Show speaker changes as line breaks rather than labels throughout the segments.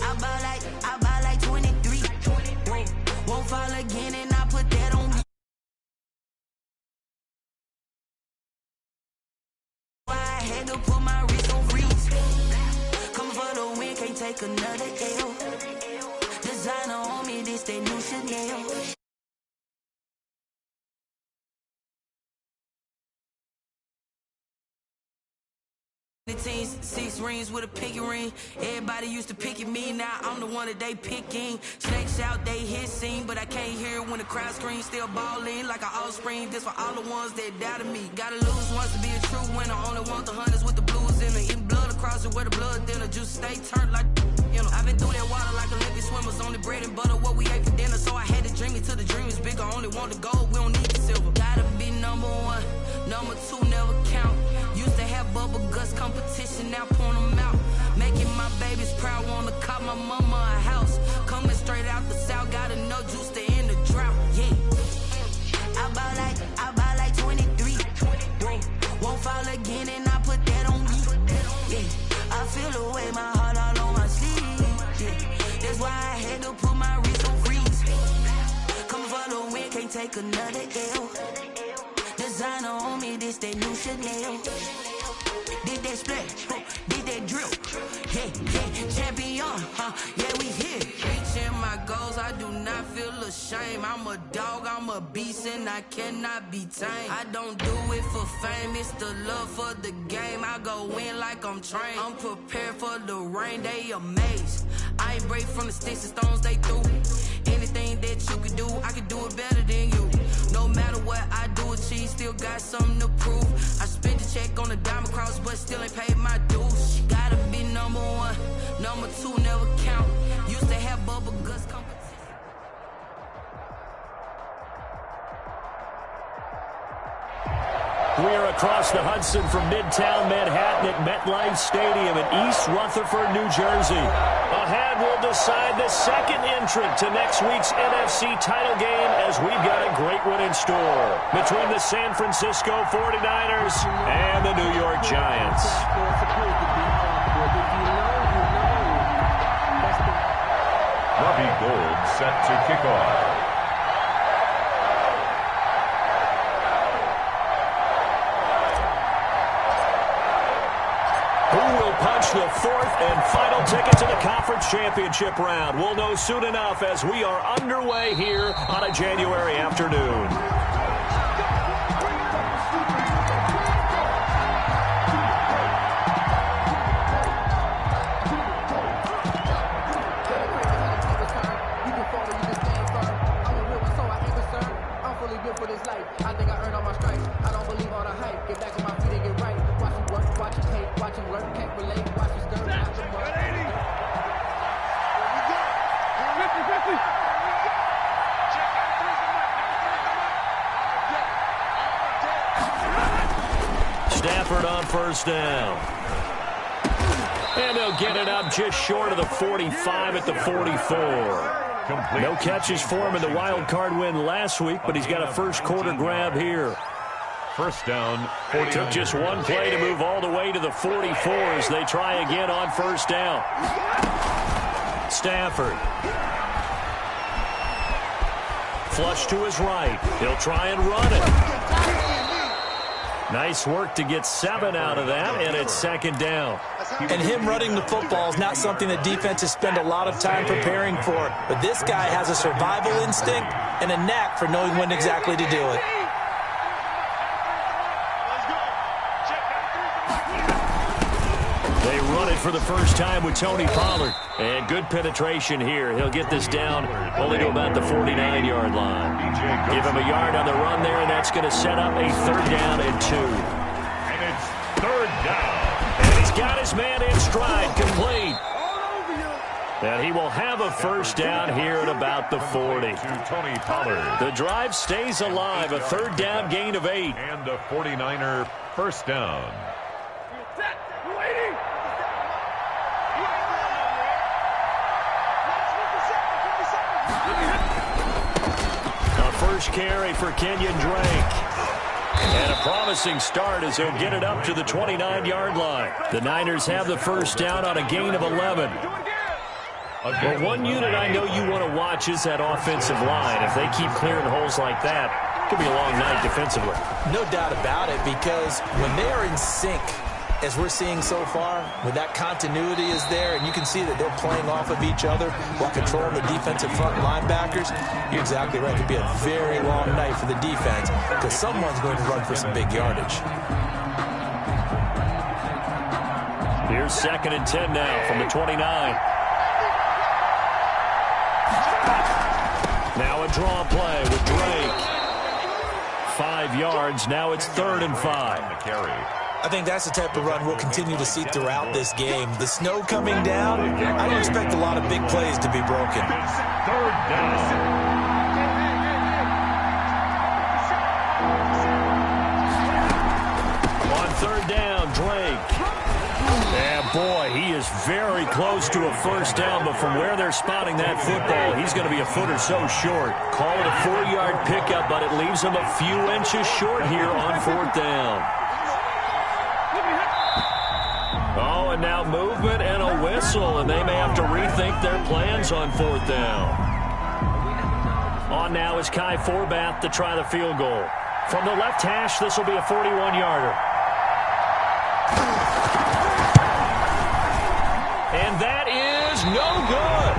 I buy like 23. Won't fall again, and I put that on me. I had to put my wrist on freeze. Coming for the win, can't take another L. Designer on me, this that new Chanel. 6 rings with a pinky ring. Everybody used to pick at me, now I'm the one that they picking. Snakes out, they hit scene, but I can't hear it when the crowd screams. Still ballin' like an offspring. This for all the ones that doubted me. Gotta lose once to be a true winner. Only want the hunters with the blues in it. Eating blood across it where the blood dinner. Juice stay turned like, you know. I've been through that water like Olympic swimmers. Only bread and butter what we ate for dinner. So I had to dream it till the dream is bigger. Only want the gold, we don't need the silver. Gotta be number one, number two never count. Used to have bubble guts competition, now point them out. Making my babies proud, wanna cop my mama a house. Coming straight out the south, gotta know juice to end the drought. Yeah, I buy like 23. Won't fall again, and I put that on me. Yeah, I feel the way, my heart all on my sleeve. Yeah, that's why I had to put my wrist on freeze. Coming for the win, can't take another L. Designer on me, this that new Chanel. Did that splash, did that drill. Yeah, champion, yeah, we here. Reaching my goals, I do not feel ashamed. I'm a dog, I'm a beast, and I cannot be tamed. I don't do it for fame, it's the love for the game. I go in like I'm trained. I'm prepared for the rain, they amazed. I ain't break from the sticks and stones they threw. Anything that you can do, I can do it better than you. No matter what I do, achieve, still got something to prove. I spent the check on the diamond cross, but still ain't paid my dues. Gotta be number one, number two never count. Used to have bubble guts competition.
We are across the Hudson from Midtown Manhattan at MetLife Stadium in East Rutherford, New Jersey. A hand will decide the second entrant to next week's NFC title game, as we've got a great one in store between the San Francisco 49ers and the New York Giants.
Robbie Gould set to kick off.
Who will punch the fourth and final ticket to the conference championship round? We'll know soon enough as we are underway here on a January afternoon. Stafford on first down. And they'll get it up just short of the 45 at the 44. No catches for him in the wild card win last week, but he's got a first quarter grab here.
First down, 49.
Took just one play to move all the way to the 44 as they try again on first down. Stafford. Flush to his right. He'll try and run it. Nice work to get 7 out of that, and it's second down.
And him running the football is not something that defenses spend a lot of time preparing for. But this guy has a survival instinct and a knack for knowing when exactly to do it.
They run it for the first time with Tony Pollard. And good penetration here. He'll get this down only to about the 49-yard line. Give him a yard on the run there, and that's going to set up a third down and 2.
And it's third down.
And he's got his man in stride, complete. And he will have a first down here at about the 40.
To Tony Pollard.
The drive stays alive, a third down gain of 8.
And a 49er first down.
A first carry for Kenyon Drake. And a promising start as he'll get it up to the 29-yard line. The Niners have the first down on a gain of 11. Well, one unit I know you want to watch is that offensive line. If they keep clearing holes like that, it could be a long night defensively.
No doubt about it, because when they are in sync, as we're seeing so far, when that continuity is there, and you can see that they're playing off of each other while controlling the defensive front linebackers, you're exactly right. It could be a very long night for the defense because someone's going to run for some big yardage.
Here's 2nd and 10 now from the 29. Now a draw play with Drake. 5 yards. Now it's 3rd and 5.
I think that's the type of run we'll continue to see throughout this game. The snow coming down, I don't expect a lot of big plays to be broken.
3rd down.
On 3rd down, Drake. Yeah, boy, he is very close to a first down, but from where they're spotting that football, he's going to be a foot or so short. Call it a 4-yard pickup, but it leaves him a few inches short here on 4th down. Oh, and now movement and a whistle, and they may have to rethink their plans on 4th down. On now is Kai Forbath to try the field goal. From the left hash, this will be a 41-yarder. And that is no good.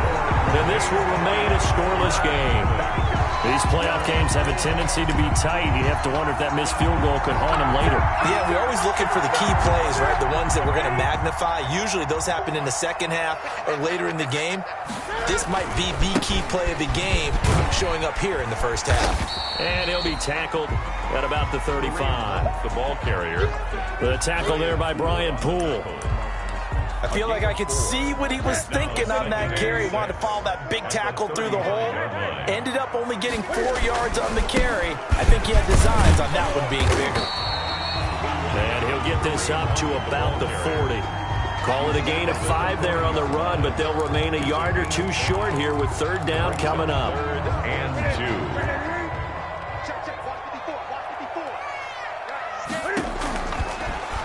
And this will remain a scoreless game. These playoff games have a tendency to be tight. You have to wonder if that missed field goal could haunt them later.
Yeah, we're always looking for the key plays, right? The ones that we're going to magnify. Usually those happen in the second half or later in the game. This might be the key play of the game showing up here in the first half.
And he'll be tackled at about the 35.
The ball carrier.
The tackle there by Brian Poole.
I feel like I could see what he was thinking on that carry. He wanted to follow that big tackle through the hole. Ended up only getting 4 yards on the carry. I think he had designs on that one being bigger.
And he'll get this up to about the 40. Call it a gain of 5 there on the run, but they'll remain a yard or two short here with 3rd down coming up.
3rd and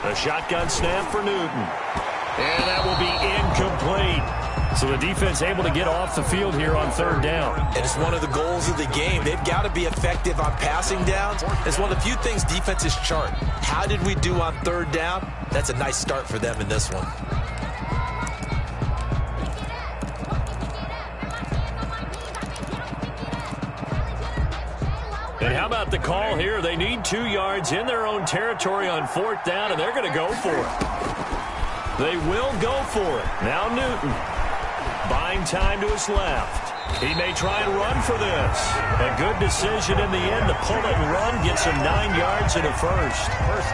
2.
A shotgun snap for Newton. And that will be incomplete. So the defense able to get off the field here on 3rd down.
And it's one of the goals of the game. They've got to be effective on passing downs. It's one of the few things defenses chart. How did we do on 3rd down? That's a nice start for them in this one.
And how about the call here? They need 2 yards in their own territory on 4th down, and they're going to go for it. They will go for it. Now Newton buying time to his left. He may try and run for this. A good decision in the end to pull it and run. Gets him 9 yards and a first.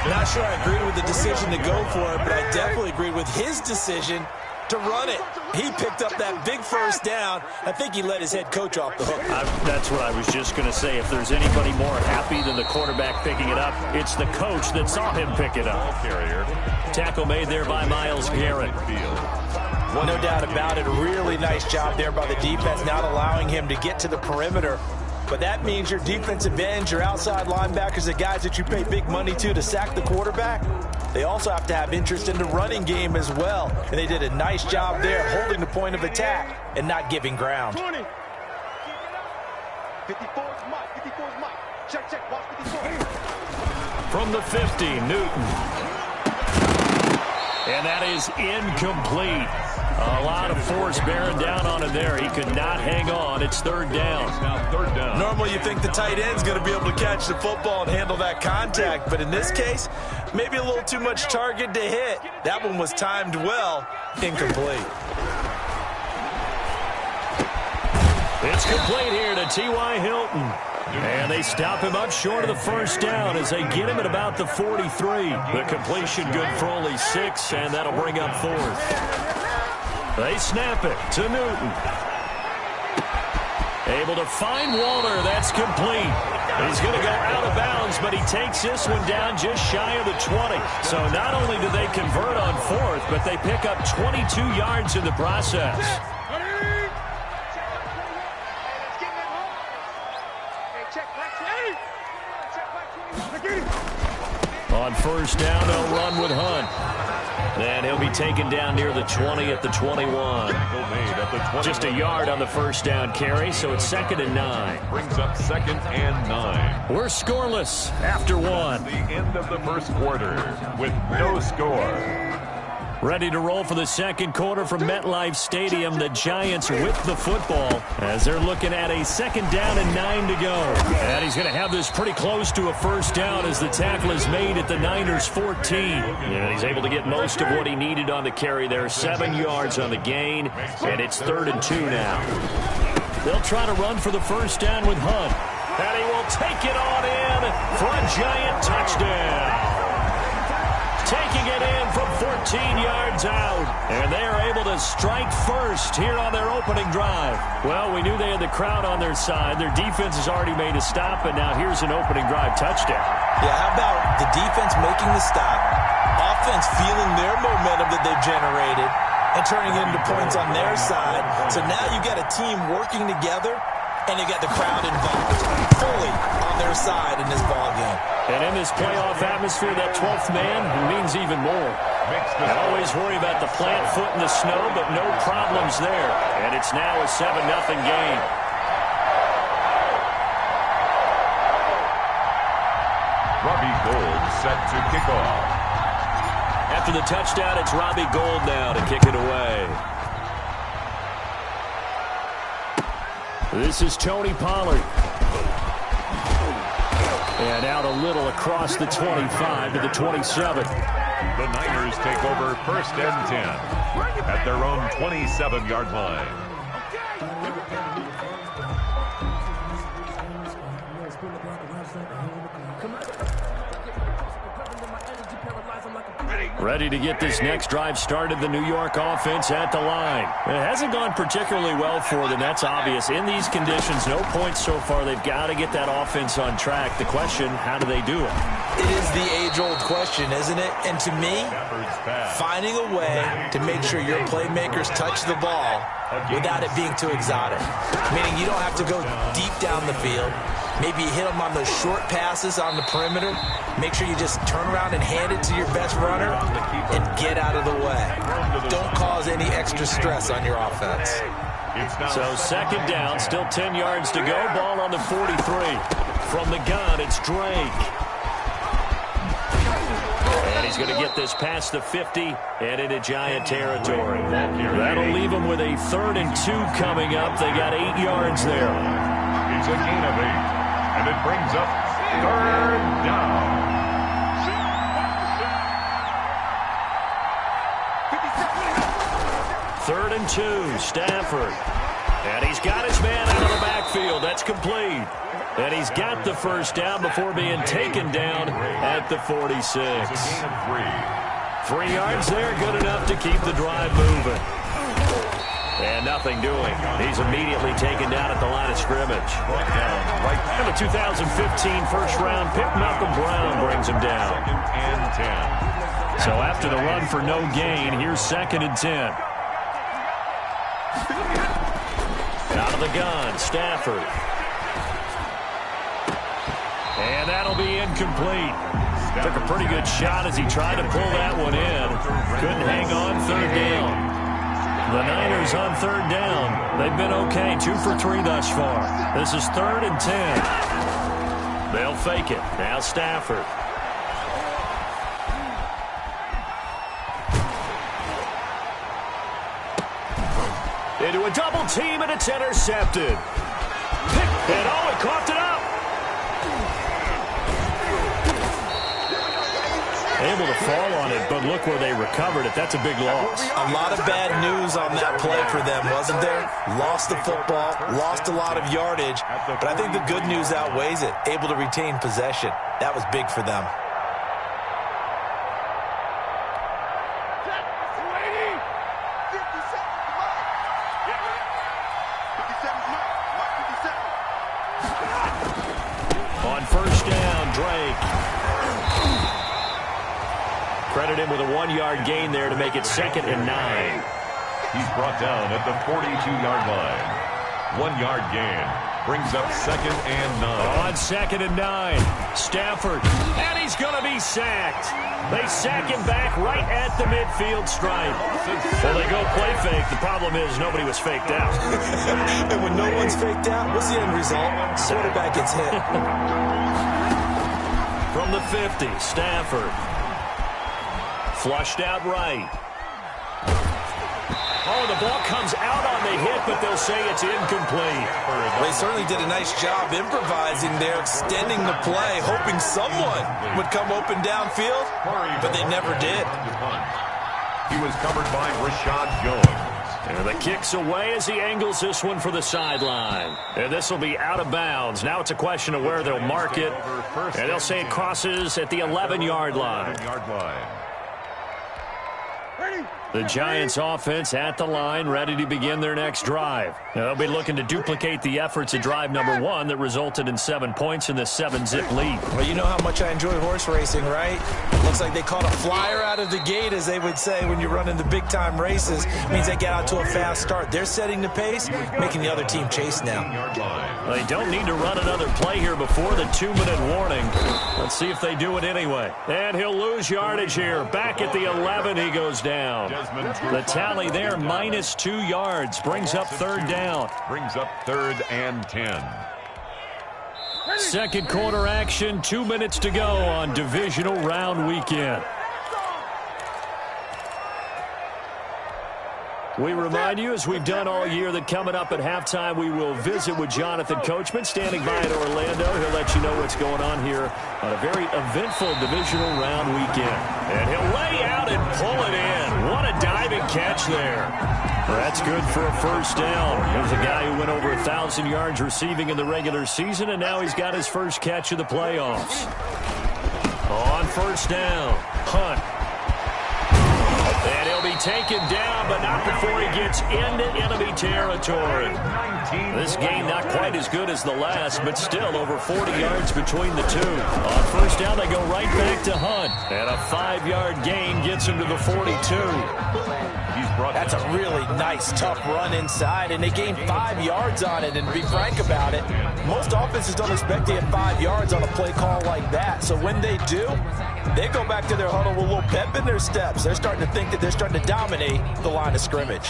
Not sure I agree with the decision to go for it, but I definitely agree with his decision to run it. He picked up that big first down. I think he let his head coach off the hook.
That's what I was just going to say. If there's anybody more happy than the quarterback picking it up, it's the coach that saw him pick it up. Tackle made there by Myles Garrett.
No doubt about it. A really nice job there by the defense, not allowing him to get to the perimeter. But that means your defensive ends, your outside linebackers, the guys that you pay big money to sack the quarterback, they also have to have interest in the running game as well. And they did a nice job there holding the point of attack and not giving ground.
20. 54 is Mike. 54 is Mike. Check, check. Watch 54.
From the 50, Newton. And that is incomplete. A lot of force bearing down on him there. He could not hang on. It's 3rd down.
Now 3rd down.
Normally you think the tight end's going to be able to catch the football and handle that contact. But in this case, maybe a little too much target to hit. That one was timed well. Incomplete.
It's complete here to T.Y. Hilton. And they stop him up short of the first down as they get him at about the 43. The completion good for only 6, and that'll bring up 4th. They snap it to Newton. Able to find Waller. That's complete. He's going to go out of bounds, but he takes this one down just shy of the 20. So not only do they convert on 4th, but they pick up 22 yards in the process.
Check back 20.
On first down, they'll run with Hunt. And he'll be taken down near the 20 at the 21. Just a yard on the first down carry, so it's 2nd and 9.
Brings up 2nd and 9.
We're scoreless after one.
The end of the first quarter with no score.
Ready to roll for the second quarter from MetLife Stadium. The Giants with the football as they're looking at a 2nd down and 9 to go. And he's going to have this pretty close to a first down as the tackle is made at the Niners' 14. And he's able to get most of what he needed on the carry there. 7 yards on the gain, and it's 3rd and 2 now. They'll try to run for the first down with Hunt. And he will take it on in for a Giant touchdown. Taking it in from 14 yards out. And they are able to strike first here on their opening drive. Well, we knew they had the crowd on their side. Their defense has already made a stop, and now here's an opening drive touchdown.
Yeah, how about the defense making the stop, offense feeling their momentum that they've generated, and turning it into points on their side. So now you got a team working together, and you got the crowd involved fully on their side in this ballgame.
And in this playoff atmosphere, that 12th man means even more. I always worry about the plant foot in the snow, but no problems there. And it's now a 7-0 game.
Robbie Gould set to kick off.
After the touchdown, it's Robbie Gould now to kick it away. This is Tony Pollard. And out a little across the 25 to the 27.
The Niners take over 1st and 10 at their own 27-yard line.
Ready to get this next drive started. The New York offense at the line. It hasn't gone particularly well for them. That's obvious. In these conditions, no points so far. They've got to get that offense on track. The question, how do they do it?
It is the age-old question, isn't it? And to me, finding a way to make sure your playmakers touch the ball without it being too exotic. Meaning you don't have to go deep down the field. Maybe you hit them on those short passes on the perimeter. Make sure you just turn around and hand it to your best runner and get out of the way. Don't cause any extra stress on your offense.
So 2nd down, still 10 yards to go. Ball on the 43. From the gun, it's Drake. And he's going to get this past the 50 and into Giant territory. That'll leave him with a 3rd and 2 coming up. They got 8 yards there.
It's a gain of 8. And it brings up 3rd down.
Third and 2, Stafford. And he's got his man out of the backfield. That's complete. And he's got the first down before being taken down at the 46. 3 yards there, good enough to keep the drive moving. And nothing doing. He's immediately taken down at the line of scrimmage. And the 2015 first-round pick, Malcolm Brown, brings him down.
2nd and 10.
So after the run for no gain, here's 2nd and 10. Out of the gun, Stafford. And that'll be incomplete. Took a pretty good shot as he tried to pull that one in. Couldn't hang on, 3rd down. The Niners on 3rd down. They've been okay, 2 for 3 thus far. This is 3rd and 10. They'll fake it. Now Stafford. Into a double team, and it's intercepted. And oh, he coughed it up. Able to fall on it, but look where they recovered it. That's a big loss.
A lot of bad news on that play for them, wasn't there? Lost the football, lost a lot of yardage, but I think the good news outweighs it. Able to retain possession. That was big for them.
On first down, Drake. Credit him with a 1-yard gain there to make it 2nd and 9.
He's brought down at the 42-yard line. 1-yard gain. Brings up 2nd and 9.
On 2nd and 9, Stafford, and he's going to be sacked. They sack him back right at the midfield stripe. Well, they go play fake. The problem is nobody was faked out.
And when no one's faked out, what's the end result? Quarterback gets hit.
From the 50, Stafford. Flushed out right. Oh, the ball comes out on the hit, but they'll say it's incomplete.
They certainly did a nice job improvising there, extending the play, hoping someone would come open downfield, but they never did.
He was covered by Rashad Jones.
And the kick's away as he angles this one for the sideline. And this will be out of bounds. Now it's a question of where they'll mark it. And they'll say it crosses at the 11-yard line. The Giants offense at the line, ready to begin their next drive. Now, they'll be looking to duplicate the efforts of drive number 1 that resulted in 7 points in this 7-zip lead.
Well, you know how much I enjoy horse racing, right? Looks like they caught a flyer out of the gate, as they would say when you're running the big-time races. It means they get out to a fast start. They're setting the pace, making the other team chase now.
Well, they don't need to run another play here before the 2-minute warning. Let's see if they do it anyway. And he'll lose yardage here. Back at the 11, he goes down. The tally there, minus 2 yards, brings up 3rd down.
Brings up 3rd and 10.
Second quarter action, 2 minutes to go on divisional round weekend. We remind you, as we've done all year, that coming up at halftime, we will visit with Jonathan Coachman, standing by in Orlando. He'll let you know what's going on here on a very eventful divisional round weekend. And he'll lay out and pull it in. What a diving catch there. Well, that's good for a first down. There's a guy who went over 1,000 yards receiving in the regular season, and now he's got his first catch of the playoffs. On first down, Hunt. And he'll be taken down, but not before he gets into enemy territory. This game not quite as good as the last, but still over 40 yards between the two. On first down, they go right back to Hunt. And a 5-yard gain gets him to the 42.
That's a really nice, tough run inside, and they gained 5 yards on it. And to be frank about it, most offenses don't expect to get 5 yards on a play call like that. So when they do, they go back to their huddle with a little pep in their steps. They're starting to think that they're starting to dominate the line of scrimmage.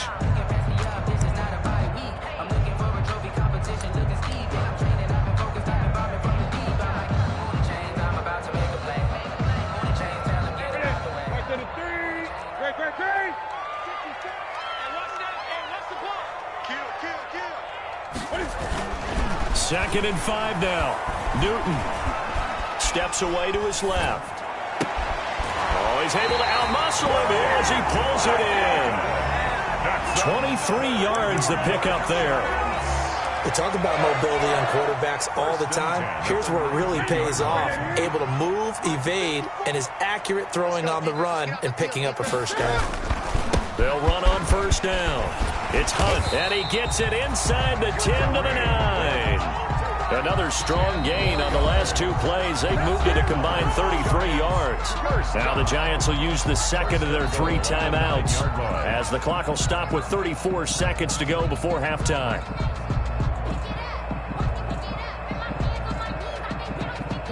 Second and 5 now. Newton steps away to his left. Oh, he's able to outmuscle him as he pulls it in. 23 yards the pickup there.
We talk about mobility on quarterbacks all the time. Here's where it really pays off. Able to move, evade, and is accurate throwing on the run and picking up a first down.
They'll run on first down. It's Hunt, and he gets it inside the 10 to the 9. Another strong gain on the last 2 plays. They've moved it a combined 33 yards. Now the Giants will use the second of their 3 timeouts as the clock will stop with 34 seconds to go before halftime.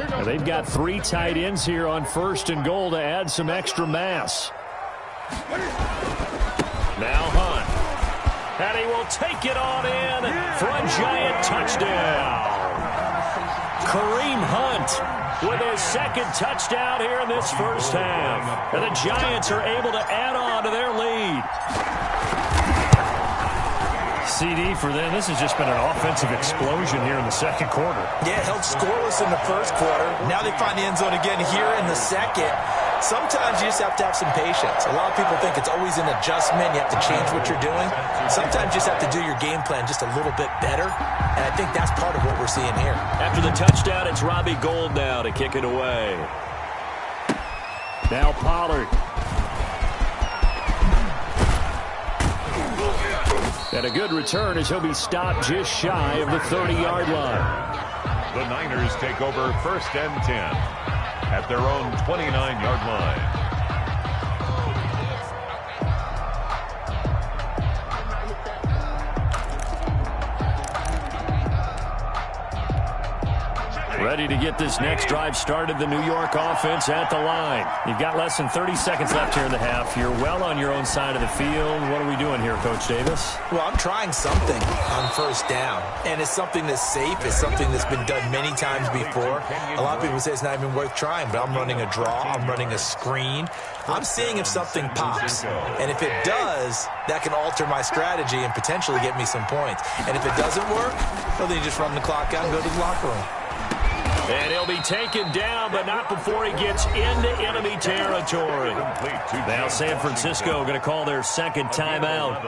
Now they've got 3 tight ends here on first and goal to add some extra mass. Now Hunt. And he will take it on in for a Giant touchdown. Kareem Hunt with his second touchdown here in this first half. And the Giants are able to add on to their lead. CD for them. This has just been an offensive explosion here in the second quarter.
Yeah, held scoreless in the first quarter. Now they find the end zone again here in the second. Sometimes you just have to have some patience. A lot of people think it's always an adjustment. You have to change what you're doing. Sometimes you just have to do your game plan just a little bit better. And I think that's part of what we're seeing here.
After the touchdown, it's Robbie Gould now to kick it away. Now Pollard. And a good return as he'll be stopped just shy of the 30-yard line.
The Niners take over first and 10 at their own 29-yard line.
Ready to get this next drive started, the New York offense at the line. You've got less than 30 seconds left here in the half. You're well on your own side of the field. What are we doing here, Coach Davis?
Well, I'm trying something on first down, and it's something that's safe. It's something that's been done many times before. A lot of people say it's not even worth trying, but I'm running a draw. I'm running a screen. I'm seeing if something pops, and if it does, that can alter my strategy and potentially get me some points. And if it doesn't work, well, then you just run the clock out and go to the locker room.
And he'll be taken down, but not before he gets into enemy territory. Now San Francisco going to call their second timeout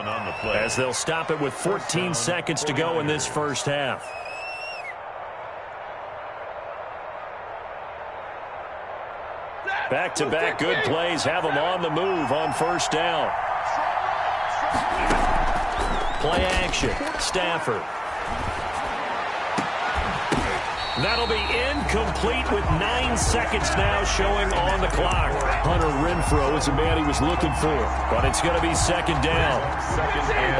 as they'll stop it with 14 seconds to go in this first half. Back-to-back good plays have them on the move on first down. Play action. Stafford. That'll be incomplete with 9 seconds now showing on the clock. Hunter Renfrow is the man he was looking for, but it's going to be second down.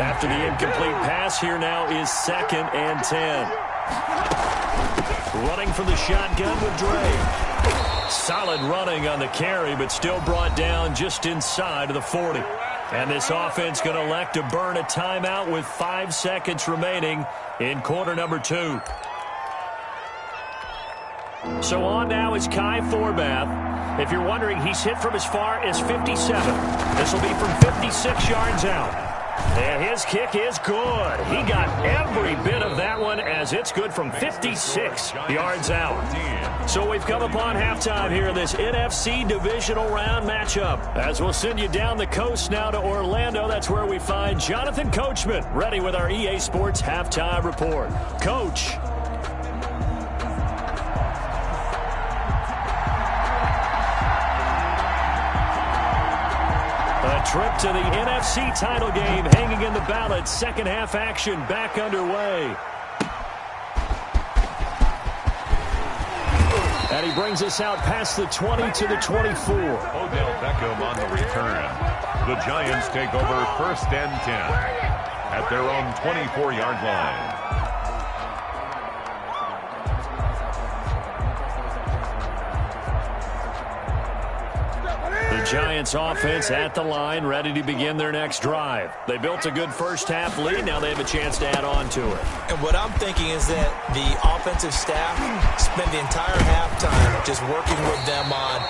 After the incomplete pass, here now is 2nd and 10. Running from the shotgun with Dre. Solid running on the carry, but still brought down just inside of the 40. And this offense going to elect to burn a timeout with 5 seconds remaining in quarter number 2. So on now is Kai Thorbath. If you're wondering, he's hit from as far as 57. This will be from 56 yards out. And his kick is good. He got every bit of that one as it's good from 56 yards out. So we've come upon halftime here in this NFC divisional round matchup. As we'll send you down the coast now to Orlando. That's where we find Jonathan Coachman ready with our EA Sports halftime report. Coach. A trip to the NFC title game hanging in the balance. Second half action back underway. And he brings us out past the 20 to the 24.
Odell Beckham on the return. The Giants take over 1st and 10 at their own 24-yard line.
The Giants offense at the line, ready to begin their next drive. They built a good first half lead. Now they have a chance to add on to it.
And what I'm thinking is that the offensive staff spent the entire halftime just working with them on,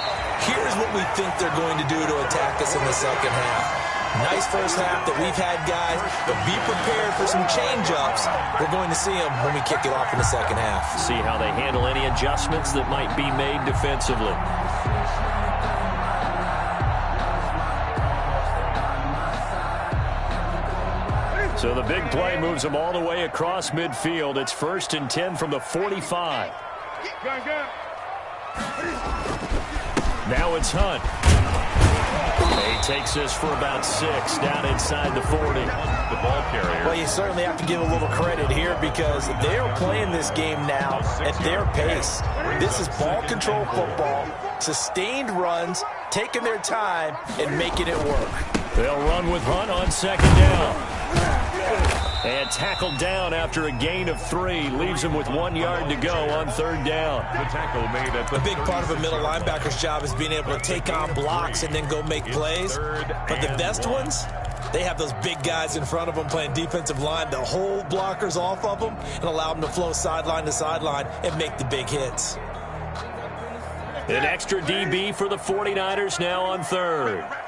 here's what we think they're going to do to attack us in the second half. Nice first half that we've had, guys, but be prepared for some change-ups. We're going to see them when we kick it off in the second half.
See how they handle any adjustments that might be made defensively. So the big play moves them all the way across midfield. It's 1st and 10 from the 45. Now it's Hunt. He takes this for about 6 down inside the 40.
The ball carrier.
Well, you certainly have to give a little credit here because they are playing this game now at their pace. This is ball control football, sustained runs, taking their time, and making it work.
They'll run with Hunt on 2nd down. And tackled down after a gain of 3. Leaves him with 1 yard to go on 3rd down.
The tackle made at the
A big part of a middle linebacker's job is being able to take on blocks and then go make plays. But the best ones, they have those big guys in front of them playing defensive line to hold blockers off of them and allow them to flow sideline to sideline and make the big hits.
An extra DB for the 49ers now on 3rd.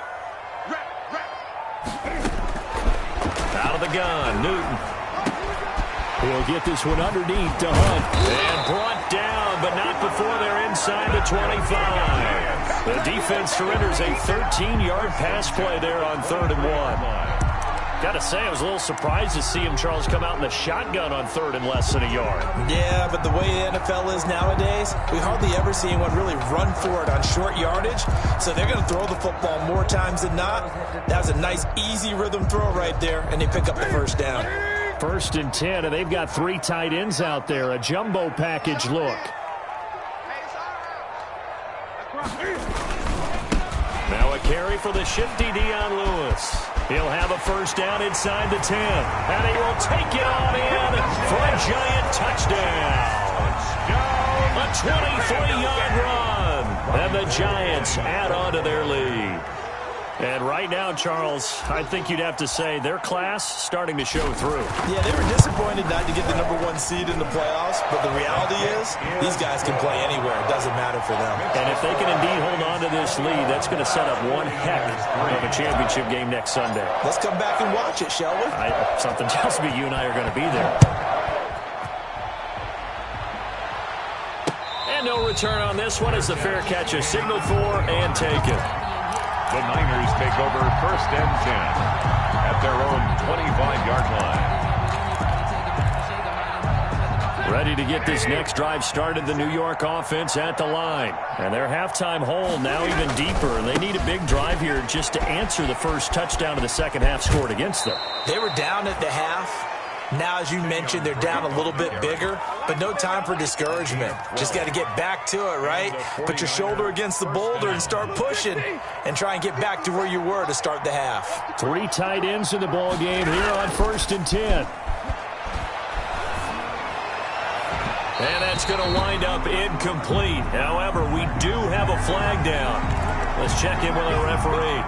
Out of the gun, Newton. He'll get this one underneath to Hunt. And brought down, but not before they're inside the 25. The defense surrenders a 13-yard pass play there on 3rd and 1. Got to say, I was a little surprised to see him, Charles, come out in the shotgun on 3rd and less than a yard.
Yeah, but the way the NFL is nowadays, we hardly ever see anyone really run for it on short yardage. So they're going to throw the football more times than not. That was a nice, easy rhythm throw right there, and they pick up the 1st down.
1st and 10, and they've got 3 tight ends out there. A jumbo package look. Now a carry for the shifty Dion Lewis. He'll have a 1st down inside the 10. And he will take it on in for a Giant touchdown. A 23-yard run. And the Giants add on to their lead. And right now, Charles, I think you'd have to say their class starting to show through.
Yeah, they were disappointed not to get the #1 seed in the playoffs, but the reality is these guys can play anywhere. It doesn't matter for them.
And if they can indeed hold on to this lead, that's going to set up one heck of a championship game next Sunday.
Let's come back and watch it, shall we?
Something tells me you and I are going to be there. And no return on this one as the fair catch is signaled for and taken.
The Niners take over 1st and 10 at their own 25-yard line.
Ready to get this next drive started, the New York offense at the line. And their halftime hole now even deeper. They need a big drive here just to answer the first touchdown of the second half scored against them.
They were down at the half. Now, as you mentioned, they're down a little bit bigger, but no time for discouragement. Just got to get back to it, right? Put your shoulder against the boulder and start pushing and try and get back to where you were to start the half.
3 tight ends in the ball game here on 1st and 10. And that's going to wind up incomplete. However, we do have a flag down. Let's check in with our referee.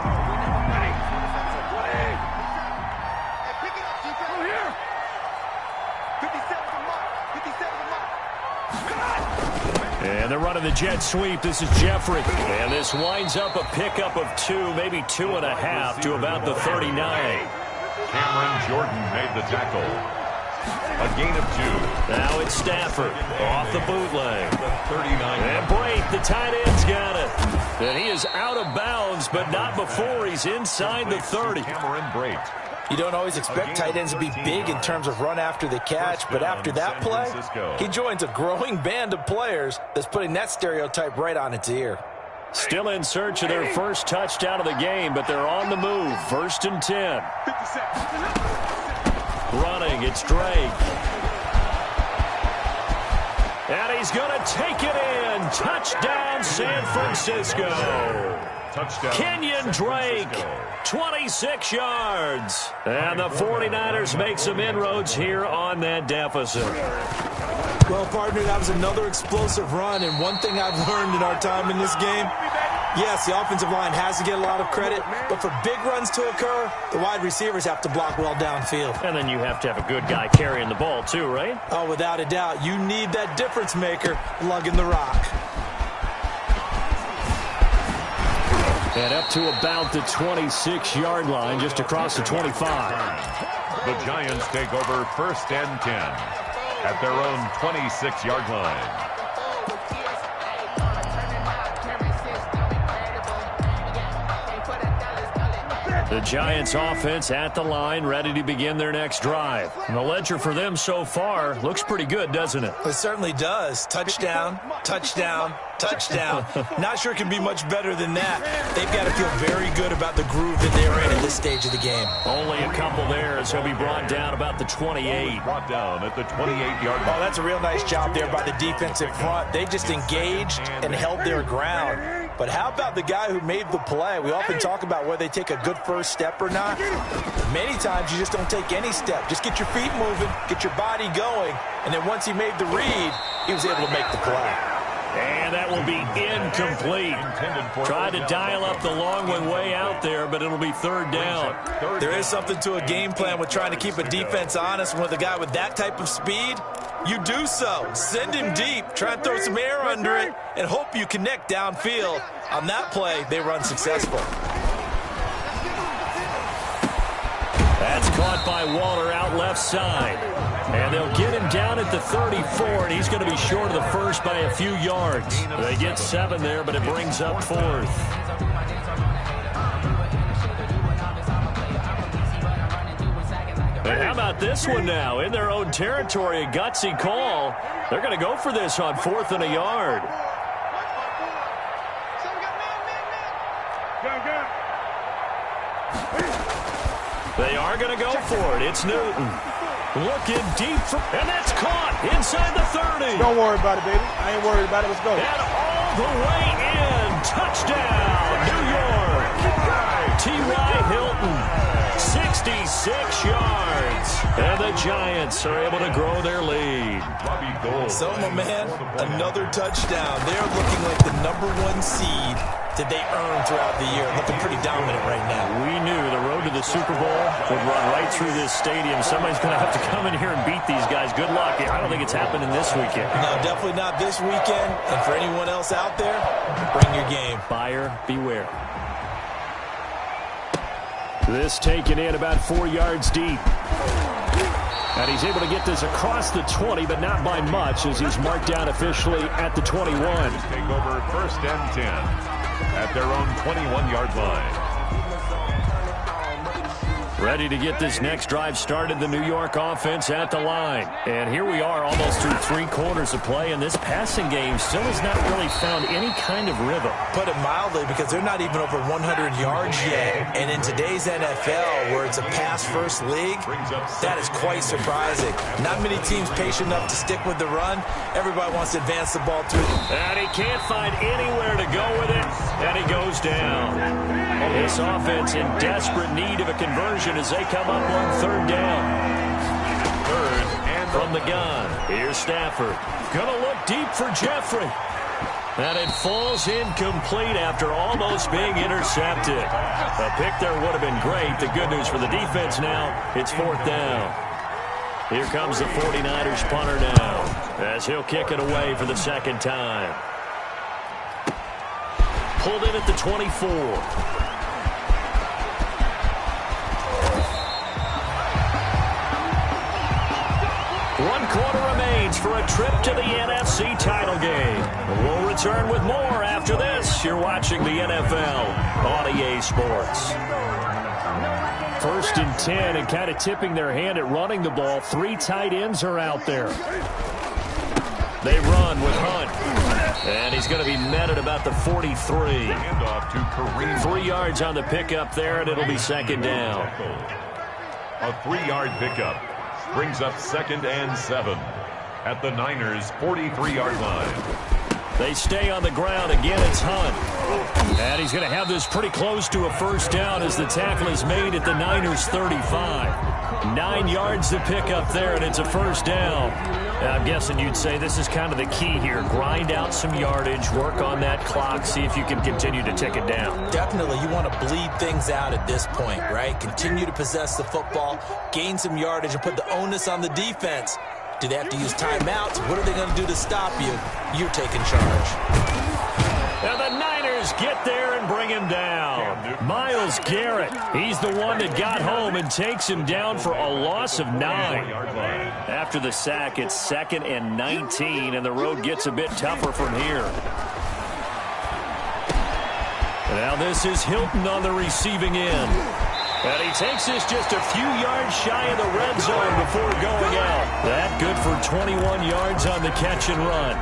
And they're running the jet sweep. This is Jeffrey. And this winds up a pickup of 2, maybe 2.5 to about the 39.
Cameron Jordan made the tackle. A gain of 2.
Now it's Stafford off the bootleg.
39.
And Brate, the tight end's got it. And he is out of bounds, but not before he's inside the 30.
Cameron Brate.
You don't always expect tight ends to be big in terms of run after the catch, but after that play, he joins a growing band of players that's putting that stereotype right on its ear.
Still in search of their first touchdown of the game, but they're on the move. 1st and 10. Running, it's Drake. And he's going to take it in. Touchdown, San Francisco.
Touchdown.
Kenyon Drake, 26 yards. And the 49ers make some inroads here on that deficit.
Well, partner, that was another explosive run, and one thing I've learned in our time in this game, yes, the offensive line has to get a lot of credit, but for big runs to occur, the wide receivers have to block well downfield.
And then you have to have a good guy carrying the ball too, right?
Oh, without a doubt. You need that difference maker lugging the rock.
And up to about the 26-yard line, just across the 25.
The Giants take over 1st and 10 at their own 26-yard line.
The Giants offense at the line, ready to begin their next drive. And the ledger for them so far looks pretty good, doesn't it?
It certainly does. Touchdown, touchdown, touchdown. Not sure it can be much better than that. They've got to feel very good about the groove that they're in at this stage of the game.
Only a couple there as he'll be brought down about the 28.
Brought down at the 28-yard line.
Oh, that's a real nice job there by the defensive front. They just engaged and held their ground. But how about the guy who made the play? We often talk about whether they take a good first step or not. Many times you just don't take any step. Just get your feet moving, get your body going, and then once he made the read, he was able to make the play.
And that will be incomplete. Tried to dial up the long one way out there, but it'll be 3rd down.
There is something to a game plan with trying to keep a defense honest. With a guy with that type of speed, you do so. Send him deep. Try and throw some air under it and hope you connect downfield. On that play, they run successful.
That's caught by Waller out left side. And they'll get him down at the 34, and he's going to be short of the first by a few yards. They get 7 there, but it brings up 4th. And how about this one now? In their own territory, a gutsy call. They're going to go for this on 4th and a yard. They are going to go for it. It's Newton. Looking deep, and that's caught inside the 30.
Don't worry about it, baby. I ain't worried about it. Let's go.
And all the way in. Touchdown, New York. T.Y. Hilton. 66 yards. And the Giants are able to grow their lead.
So, my man, another touchdown. They're looking like the #1 seed that they earned throughout the year. Looking pretty dominant right now.
We knew the road to the Super Bowl would run right through this stadium. Somebody's going to have to come in here and beat these guys. Good luck. I don't think it's happening this weekend.
No, definitely not this weekend. And for anyone else out there, bring your game.
Buyer beware. This taken in about 4 yards deep. And he's able to get this across the 20, but not by much, as he's marked down officially at the 21.
Take over 1st and 10 at their own 21-yard line.
Ready to get this next drive started, the New York offense at the line. And here we are almost through 3 quarters of play, and this passing game still has not really found any kind of rhythm.
Put it mildly, because they're not even over 100 yards yet. And in today's NFL, where it's a pass-first league, that is quite surprising. Not many teams patient enough to stick with the run. Everybody wants to advance the ball through.
And he can't find anywhere to go with it, and he goes down. This offense in desperate need of a conversion as they come up on 3rd down. 3rd and from the gun. Here's Stafford. Gonna look deep for Jeffrey. And it falls incomplete after almost being intercepted. A pick there would have been great. The good news for the defense now, it's 4th down. Here comes the 49ers punter now, as he'll kick it away for the 2nd time. Pulled in at the 24. 1 quarter remains for a trip to the NFC title game. We'll return with more after this. You're watching the NFL on EA Sports. 1st and 10, and kind of tipping their hand at running the ball. 3 tight ends are out there. They run with Hunt. And he's going to be met at about the 43.
Handoff to Kareem.
3 yards on the pickup there, and it'll be 2nd down.
A 3-yard pickup brings up 2nd and 7 at the Niners' 43-yard line.
They stay on the ground. Again, it's Hunt. And he's going to have this pretty close to a 1st down as the tackle is made at the Niners' 35. 9 yards to pick up there, and it's a 1st down. I'm guessing you'd say this is kind of the key here. Grind out some yardage, work on that clock, see if you can continue to tick it down.
Definitely, you want to bleed things out at this point, right? Continue to possess the football, gain some yardage, and put the onus on the defense. Do they have to use timeouts? What are they going to do to stop you? You're taking charge.
And the Niners get there and bring him down. Myles Garrett, he's the one that got home and takes him down for a loss of 9. After the sack, it's 2nd and 19, and the road gets a bit tougher from here. Now this is Hilton on the receiving end. And he takes this just a few yards shy of the red zone before going out. That good for 21 yards on the catch and run.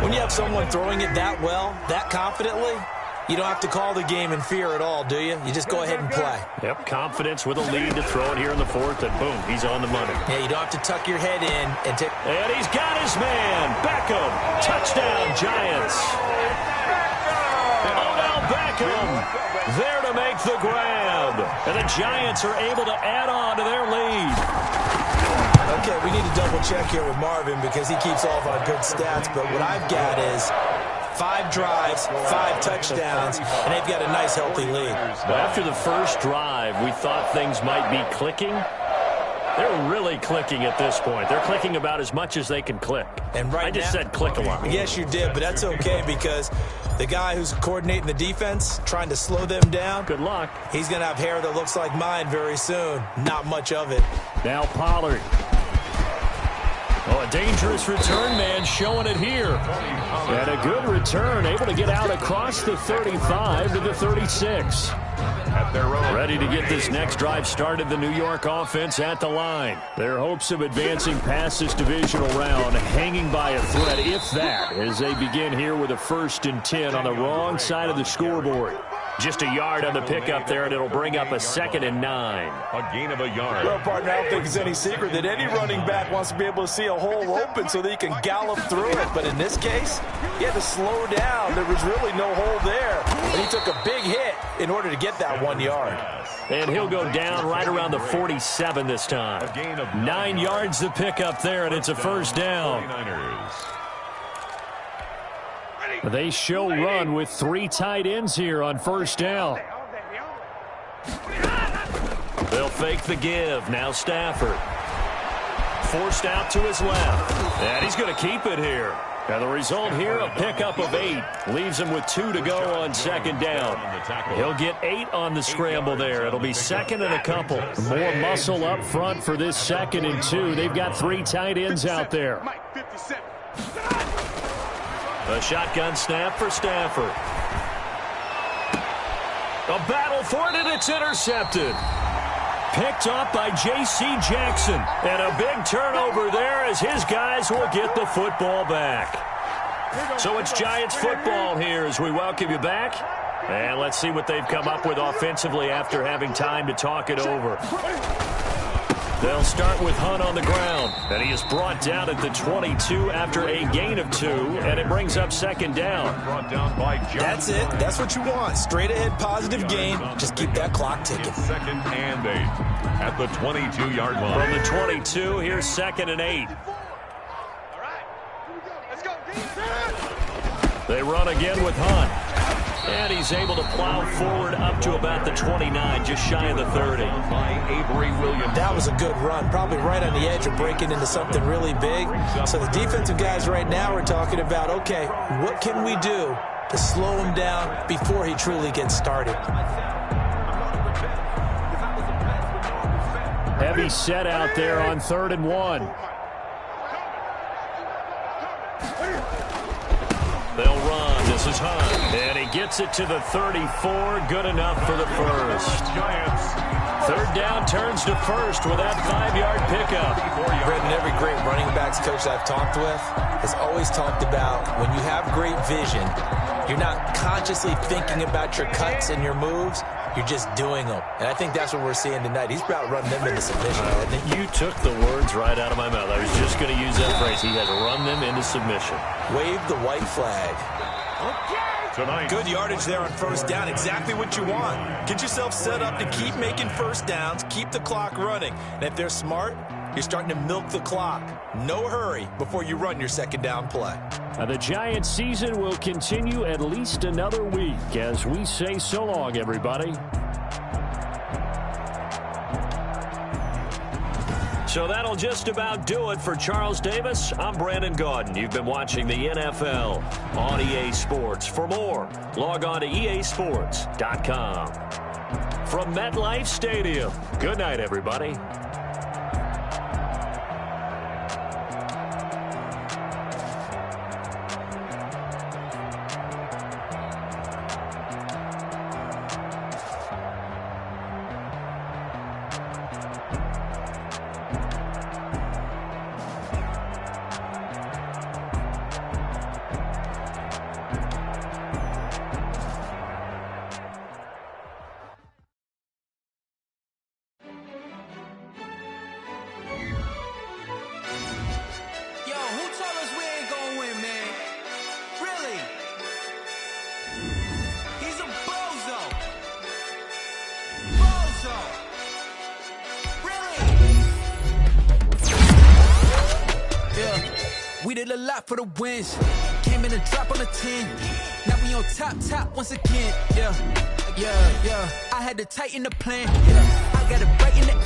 When you have someone throwing it that well, that confidently, you don't have to call the game in fear at all, do you? You just go ahead and play.
Yep, confidence with a lead to throw it here in the 4th, and boom, he's on the money.
Yeah, you don't have to tuck your head in and take.
And he's got his man. Beckham. Touchdown, Giants. Odell Beckham there to make the grab. And the Giants are able to add on to their lead.
Okay, we need to double check here with Marvin because he keeps all of our good stats, but what I've got is 5 drives, 5 touchdowns, and they've got a nice, healthy lead.
After the first drive, we thought things might be clicking. They're really clicking at this point. They're clicking about as much as they can click.
And right
I just
now,
said click a lot.
Yes, you did, but that's okay because the guy who's coordinating the defense, trying to slow them down.
Good luck.
He's going to have hair that looks like mine very soon. Not much of it.
Now Pollard. Oh, a dangerous return man showing it here. And a good return, able to get out across the 35 to the 36. Ready to get this next drive started, the New York offense at the line. Their hopes of advancing past this divisional round hanging by a thread, if that, as they begin here with a 1st and 10 on the wrong side of the scoreboard. Just a yard on the pickup there, and it'll bring up a 2nd and 9.
A gain of a yard.
Well, partner, I don't think it's any secret that any running back wants to be able to see a hole open so that he can gallop through it. But in this case, He had to slow down. There was really no hole there. And he took a big hit in order to get that 1 yard.
And he'll go down right around the 47 this time. 9 yards to pick up there, and it's a first down. They show run with 3 tight ends here on first down. They'll fake the give. Now Stafford. Forced out to his left. And he's going to keep it here. And the result here, a pickup of 8. Leaves him with 2 to go on second down. He'll get 8 on the scramble there. It'll be second and a couple. More muscle up front for this 2nd and 2. They've got 3 tight ends out there. A shotgun snap for Stafford. A battle for it, and it's intercepted. Picked up by J.C. Jackson. And a big turnover there as his guys will get the football back. So it's Giants football here as we welcome you back. And let's see what they've come up with offensively after having time to talk it over. They'll start with Hunt on the ground. And he is brought down at the 22 after a gain of 2. And it brings up second down.
That's it. That's what you want. Straight ahead positive gain. Just keep that clock ticking.
Second and 8 at the 22-yard line.
From the 22, here's second and 8. They run again with Hunt. And he's able to plow forward up to about the 29, just shy of the 30.
That was a good run, probably right on the edge of breaking into something really big. So the defensive guys right now are talking about, okay, what can we do to slow him down before he truly gets started?
Heavy set out there on 3rd and 1. They'll run. This is Hunt. And he gets it to the 34. Good enough for the first. Third down turns to first with that 5-yard pickup.
Brendan, every great running backs coach I've talked with has always talked about when you have great vision, you're not consciously thinking about your cuts and your moves. You're just doing them. And I think that's what we're seeing tonight. He's about running them into submission, hasn't he?
You took the words right out of my mouth. I was just going to use that phrase. He has run them into submission.
Wave the white flag.
Tonight.
Good yardage there on first down. Exactly what you want. Get yourself set up to keep making first downs. Keep the clock running. And if they're smart, you're starting to milk the clock. No hurry before you run your second down play.
The Giants season will continue at least another week as we say so long, everybody. So that'll just about do it for Charles Davis. I'm Brandon Gaudin. You've been watching the NFL on EA Sports. For more, log on to easports.com. From MetLife Stadium, good night, everybody.
A lot for the wins. Came in and drop on a 10. Now we on top once again. Yeah. I had to tighten the plan. Yeah. I got it right in the end.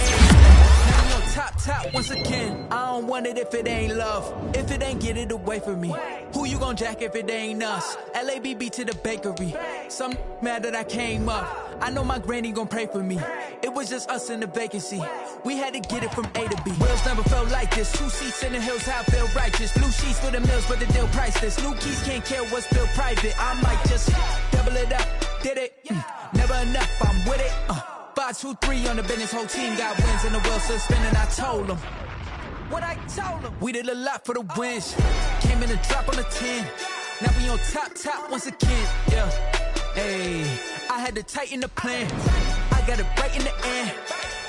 Now we on top once again. I don't want it if it ain't love. If it ain't, get it away from me. Who you gon' jack if it ain't us? LABB to the bakery. Some mad that I came up. I know my granny gon' pray for me. It was just us in the vacancy. We had to get it from A to B. Wheels never felt like this. 2 seats in the hills, how I feel righteous. Blue sheets for the mills, but the deal priceless. New keys can't care what's built private. I might just double it up. Did it? Never enough, I'm with it. 5, 2, 3 on the business. Whole team got wins and the wheels still spinning. I told them what I told them. We did a lot for the wins. Came in and drop on the 10. Now we on top once again. Yeah. Hey, I had to tighten the plan. I got it right in the end.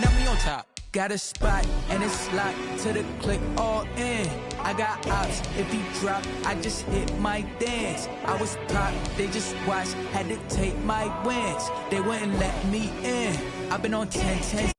Now we on top. Got a spot and it's locked to the click all in. I got ops, if he drop, I just hit my dance. I was pop, they just watched, had to take my wins. They wouldn't let me in. I've been on 10.